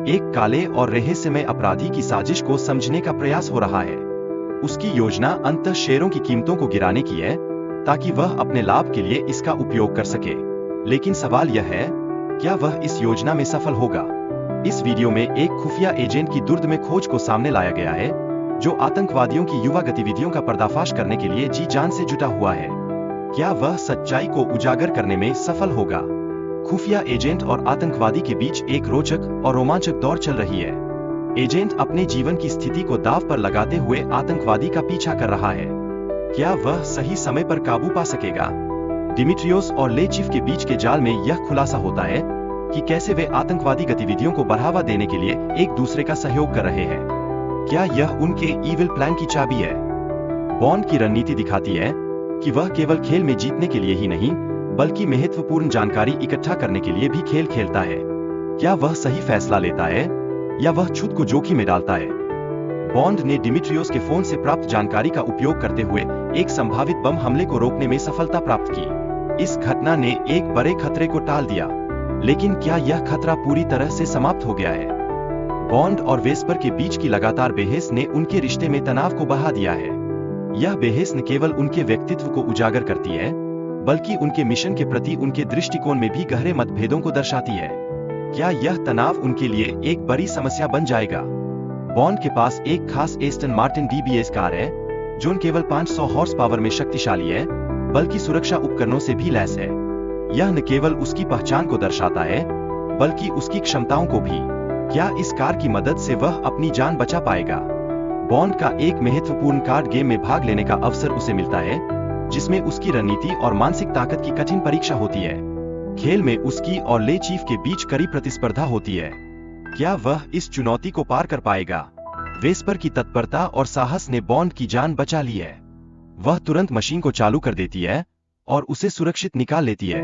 एक काले और रहस्यमय अपराधी की साजिश को समझने का प्रयास हो रहा है। उसकी योजना अंततः शेयरों की कीमतों को गिराने की है, ताकि वह अपने लाभ के लिए इसका उपयोग कर सके। लेकिन सवाल यह है, क्या वह इस योजना में सफल होगा? इस वीडियो में एक खुफिया एजेंट की दुर्दमय खोज को सामने लाया गया है, जो आतंकवादियों की युवा गतिविधियों का पर्दाफाश करने के लिए जी जान से जुटा हुआ है। क्या वह सच्चाई को उजागर करने में सफल होगा? खुफिया एजेंट और आतंकवादी के बीच एक रोचक और रोमांचक दौर चल रही है। एजेंट अपने जीवन की स्थिति को दांव पर लगाते हुए आतंकवादी का पीछा कर रहा है। क्या वह सही समय पर काबू पा सकेगा? डिमिट्रियोस और लेचिफ के बीच के जाल में यह खुलासा होता है कि कैसे वे आतंकवादी गतिविधियों को बढ़ावा देने के लिए एक दूसरे का सहयोग कर रहे हैं। क्या यह उनके इविल प्लान की चाबी है? बॉन्ड की रणनीति दिखाती है कि वह केवल खेल में जीतने के लिए ही नहीं, बल्कि महत्वपूर्ण जानकारी इकट्ठा करने के लिए भी खेल खेलता है। क्या वह सही फैसला लेता है या वह खुद को जोखिम में डालता है? बॉन्ड ने डिमिट्रियोस के फोन से प्राप्त जानकारी का उपयोग करते हुए एक संभावित बम हमले को रोकने में सफलता प्राप्त की। इस घटना ने एक बड़े खतरे को टाल दिया, लेकिन क्या यह खतरा पूरी तरह से समाप्त हो गया है? बॉन्ड और वेस्पर के बीच की लगातार बहस ने उनके रिश्ते में तनाव को बढ़ा दिया है। यह बहस न केवल उनके व्यक्तित्व को उजागर करती है, बल्कि उनके मिशन के प्रति उनके दृष्टिकोण में भी गहरे मतभेदों को दर्शाती है। क्या यह तनाव उनके लिए एक बड़ी समस्या बन जाएगा? बॉन्ड के पास एक खास एस्टन मार्टिन डीबीएस कार है, जो न केवल 500 हॉर्स पावर में शक्तिशाली है, बल्कि सुरक्षा उपकरणों से भी लैस है। यह न केवल उसकी पहचान को दर्शाता है, बल्कि उसकी क्षमताओं को भी। क्या इस कार की मदद से वह अपनी जान बचा पाएगा? बॉन्ड का एक महत्वपूर्ण कार्ड गेम में भाग लेने का अवसर उसे मिलता है, जिसमें उसकी रणनीति और मानसिक ताकत की कठिन परीक्षा होती है। खेल में उसकी और लेचीफ के बीच कड़ी प्रतिस्पर्धा होती है। क्या वह इस चुनौती को पार कर पाएगा? वेस्पर की तत्परता और साहस ने बॉन्ड की जान बचा ली है। वह तुरंत मशीन को चालू कर देती है और उसे सुरक्षित निकाल लेती है।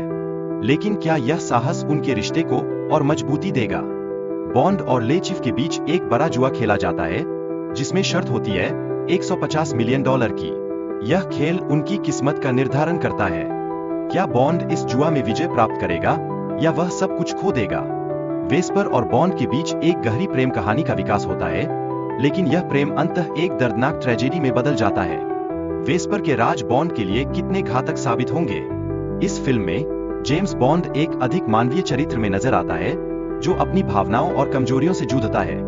लेकिन क्या यह साहस उनके रिश्ते को और मजबूती देगा? बॉन्ड और लेचीफ के बीच एक बड़ा जुआ खेला जाता है, जिसमें शर्त होती है $150 मिलियन की। यह खेल उनकी किस्मत का निर्धारण करता है। क्या बॉन्ड इस जुआ में विजय प्राप्त करेगा या वह सब कुछ खो देगा? वेस्पर और बॉन्ड के बीच एक गहरी प्रेम कहानी का विकास होता है, लेकिन यह प्रेम अंततः एक दर्दनाक ट्रेजेडी में बदल जाता है। वेस्पर के राज बॉन्ड के लिए कितने घातक साबित होंगे? इस फिल्म में जेम्स बॉन्ड एक अधिक मानवीय चरित्र में नजर आता है, जो अपनी भावनाओं और कमजोरियों से जूझता है।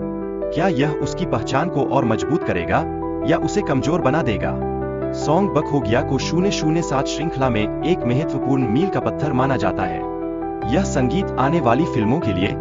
क्या यह उसकी पहचान को और मजबूत करेगा या उसे कमजोर बना देगा? सॉन्ग बक हो गया को 007 श्रृंखला में एक महत्वपूर्ण मील का पत्थर माना जाता है। यह संगीत आने वाली फिल्मों के लिए